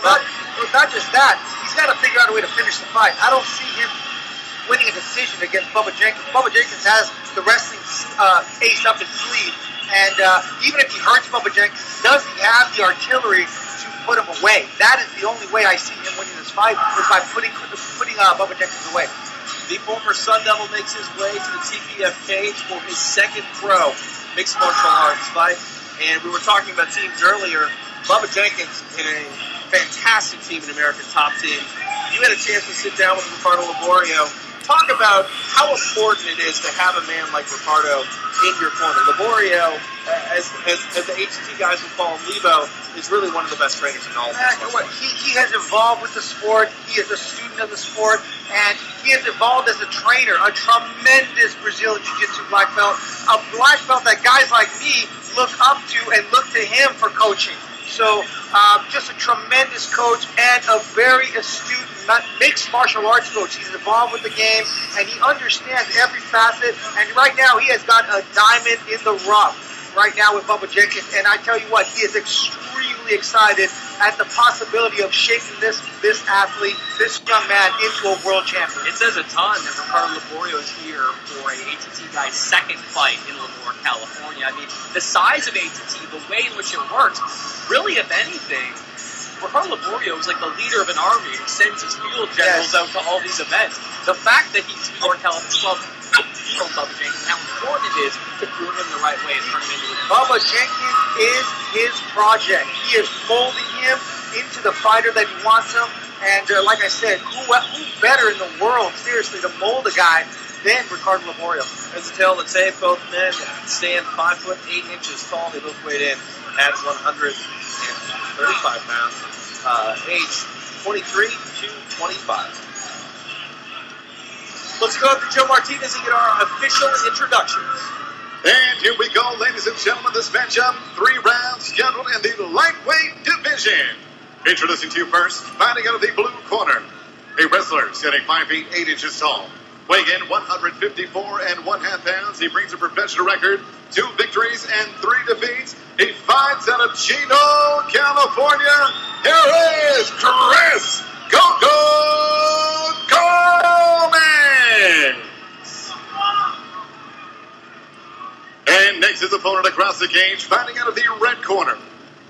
Not just that, he's got to figure out a way to finish the fight. I don't see him winning a decision against Bubba Jenkins. Bubba Jenkins has the wrestling ace up his sleeve, and even if he hurts Bubba Jenkins, does he have the artillery to put him away? That is the only way I see him winning this fight, is by putting Bubba Jenkins away. The former Sun Devil makes his way to the TPF cage for his second pro mixed martial arts fight. And we were talking about teams earlier. Bubba Jenkins in a fantastic team in American Top Team. You had a chance to sit down with Ricardo Laborio. Talk about how important it is to have a man like Ricardo in your corner. Laborio, as the HT guys would call him, Lebo, is really one of the best trainers in all of this. He has evolved with the sport. He is a student of the sport, and he has evolved as a trainer. A tremendous Brazilian Jiu-Jitsu black belt, a black belt that guys like me look up to and look to him for coaching. So, just a tremendous coach and a very astute mixed martial arts coach. He's involved with the game, and he understands every facet. And right now, he has got a diamond in the rough right now with Bubba Jenkins. And I tell you what, he is extremely excited at the possibility of shaping this athlete, this young man, into a world champion. It says a ton that Ricardo Laborio is here for a ATT guy's second fight in Lemoore, California. I mean, the size of ATT, the way in which it works, really, if anything, Ricardo Laborio is like the leader of an army who sends his field generals out to all these events. The fact that he's Lemoore, California, from Bubba Jenkins, how important it is to groom him the right way and turn him into a Bubba Jenkins is his project. He is molding him into the fighter that he wants him. And like I said, who better in the world, seriously, to mold a guy than Ricardo Laborio? As a tale of the tape, both men stand 5'8" tall. They both weighed in at 135 pounds, age 23 to 25. Let's go up to Joe Martinez and get our official introductions. And here we go, ladies and gentlemen. This matchup, 3 rounds scheduled in the lightweight division. Introducing to you first, fighting out of the blue corner, a wrestler standing 5 feet 8 inches tall, weighing in 154 1/2 pounds. He brings a professional record, 2 victories and 3 defeats. He fights out of Chino, California. Here is Chris Gomez. And next, his opponent across the cage, fighting out of the red corner.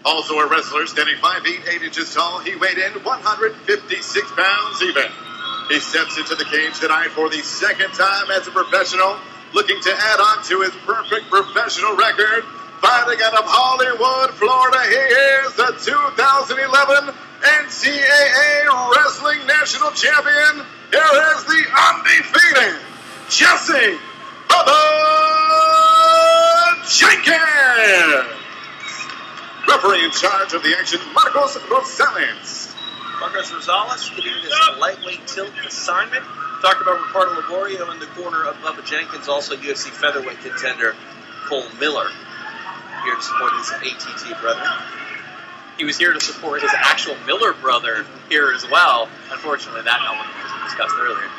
Also a wrestler standing 5 feet 8 inches tall. He weighed in 156 pounds even. He steps into the cage tonight for the second time as a professional, looking to add on to his perfect professional record. Fighting out of Hollywood, Florida, he is the 2011 NCAA Wrestling National Champion. Here is the undefeated Jesse Bubba Jenkins. Referee in charge of the action, Marcos Rosales. Marcos Rosales getting this lightweight tilt assignment. Talked about Ricardo Laborio in the corner of Bubba Jenkins, also UFC featherweight contender Cole Miller, here to support his ATT brother. He was here to support his actual Miller brother here as well. Unfortunately, that element was discussed earlier.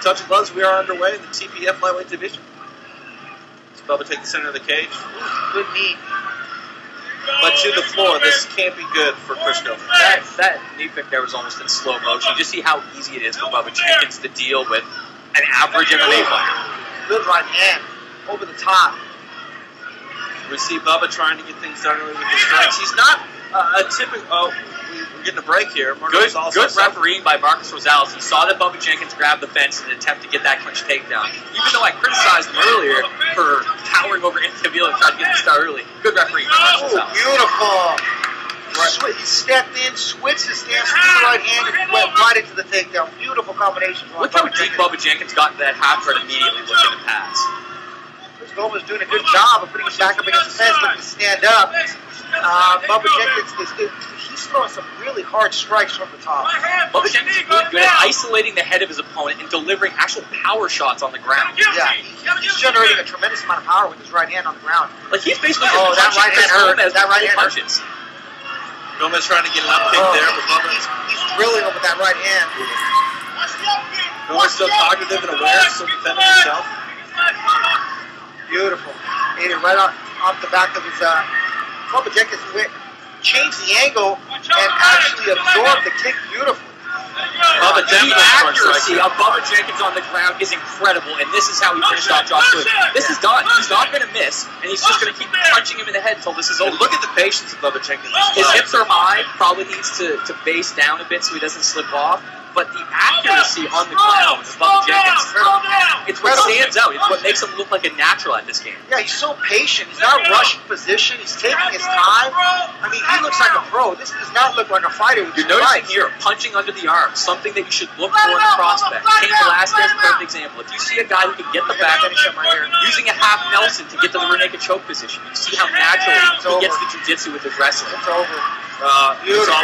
Touch of gloves, we are underway in the TPF lightweight division. Does Bubba take the center of the cage? Good knee. But to the floor, this can't be good for Chris Gomez. That knee pick there was almost in slow motion. You just see how easy it is for Bubba Jenkins to deal with an average MMA fighter. Good right hand. Over the top. We see Bubba trying to get things done early with the strikes. He's not a typical... Oh, we're getting a break here. Good refereeing by Marcos Rosales. He saw that Bubba Jenkins grab the fence in an attempt to get that clinch takedown. Even though I criticized him earlier for towering over into Villa and trying to get the start early. Good refereeing by Marcos Rosales. Beautiful. Right. He stepped in, switched his stance to the right hand, and went right into the takedown. Beautiful combination. Look how deep Bubba Jenkins got into that half guard immediately looking to pass. Chris Gomez doing a good job of putting him back up against the fence, looking to stand up. Bubba Jenkins he's throwing some really hard strikes from the top. Bubba Jenkins is really good at isolating the head of his opponent and delivering actual power shots on the ground. Yeah, he's generating a tremendous amount of power with his right hand on the ground. Like he's basically that right hand hurt. That right hand punches. Gomez trying to get an upkick there, but Bubba... He's drilling him with that right hand. Gomez still cognitive and aware, still defending himself. Beautiful. Hit it right off the back of his... Bubba Jenkins changed the angle, and actually absorbed the kick beautifully. Bubba The definitely accuracy of Bubba Jenkins on the ground is incredible, and this is how he finished off Josh Lewis. This is done. He's not going to miss, and he's just going to keep punching him in the head until this is over. And look at the patience of Bubba Jenkins. His hips are high, probably needs to base down a bit so he doesn't slip off. But the accuracy on the ground of Bubba Jenkins, it's what stands out. It's what makes him look like a natural at this game. Yeah, he's so patient. He's not rushing position. He's taking his time. I mean, he looks like a pro. This does not look like a fighter. You're noticing here, punching under the arm, something that you should look for in a prospect. Cain Velasquez, perfect example. If you see a guy who can get the back using a half Nelson to get to the rear naked choke position, you see how naturally he gets the jiu-jitsu with his wrestling. It's over. Beautiful.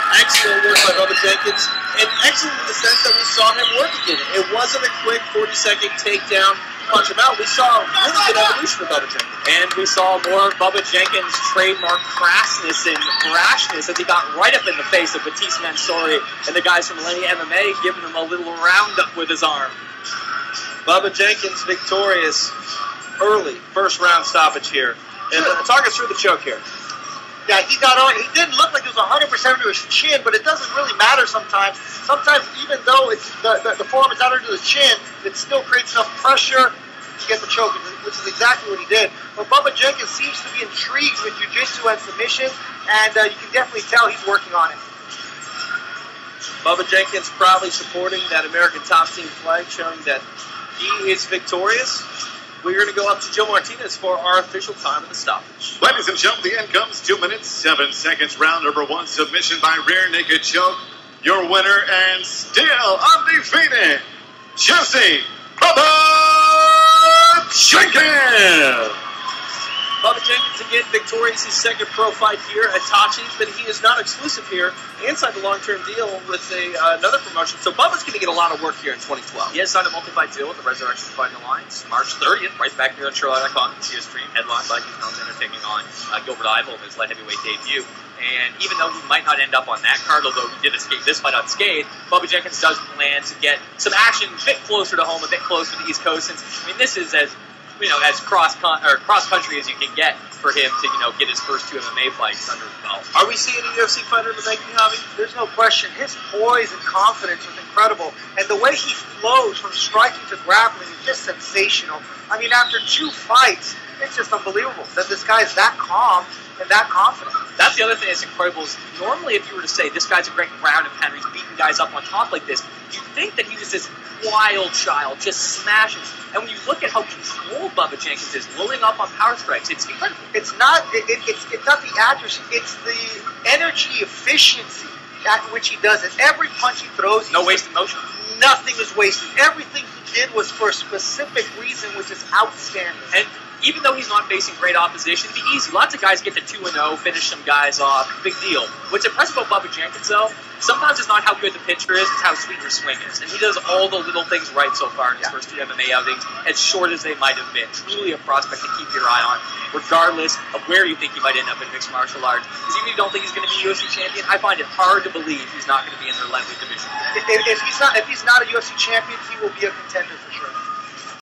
Excellent work by Bubba Jenkins, and excellent in the sense that we saw him work again. It wasn't a quick 40-second takedown, punch him out. We saw really good evolution of Bubba Jenkins. And we saw more Bubba Jenkins' trademark crassness and brashness as he got right up in the face of Batiste Mansouri and the guys from Millennium MMA, giving him a little roundup with his arm. Bubba Jenkins victorious early, first round stoppage here. And talk us through the choke here. Yeah, he got on. He didn't look like it was 100% to his chin, but it doesn't really matter sometimes. Sometimes, even though it's the forearm is out under the chin, it still creates enough pressure to get the choke, which is exactly what he did. But Bubba Jenkins seems to be intrigued with jiu-jitsu and submission, and you can definitely tell he's working on it. Bubba Jenkins proudly supporting that American Top Team flag, showing that he is victorious. We're going to go up to Joe Martinez for our official time of the stoppage. Ladies and gentlemen, the end comes 2 minutes, 7 seconds, round number 1, submission by rear naked choke. Your winner and still undefeated, Josie Bubba Jenkins. Bubba Jenkins again victorious, his second pro fight here at Tachi, but he is not exclusive here. Inside the long-term deal with another promotion. So Bubba's going to get a lot of work here in 2012. He has signed a multi-fight deal with the Resurrection Fighting Alliance March 30th, right back here on Charlotte.com. You can see his stream headlined by Keith Melton taking on Gilbert Ivel in his light heavyweight debut. And even though he might not end up on that card, although he did escape this fight unscathed, Bubba Jenkins does plan to get some action a bit closer to home, a bit closer to the East Coast. Since, I mean, this is as as cross country as you can get for him to get his first 2 MMA fights under his belt. Are we seeing a UFC fighter in the making, Javi? There's no question. His poise and confidence was incredible, and the way he flows from striking to grappling is just sensational. I mean, after 2 fights, it's just unbelievable that this guy's that calm and that confident. That's the other thing that's incredible is normally if you were to say this guy's a great ground and pounder, he's beating guys up on top like this, you'd think that he was this wild child, just smashing. And when you look at how controlled Bubba Jenkins is, loading up on power strikes, it's incredible. It's not the accuracy, it's the energy efficiency at which he does it. Every punch he throws, no wasted motion. Nothing is wasted. Everything he did was for a specific reason, which is outstanding. And even though he's not facing great opposition, it'd be easy. Lots of guys get to 2-0, finish some guys off. Big deal. What's impressive about Bubba Jenkins, though, sometimes it's not how good the pitcher is, it's how sweet your swing is. And he does all the little things right so far in his first 2 MMA outings, as short as they might have been. Truly a prospect to keep your eye on, regardless of where you think he might end up in mixed martial arts. Because even if you don't think he's going to be a UFC champion, I find it hard to believe he's not going to be in the lightweight division. If he's not a UFC champion, he will be a contender for sure.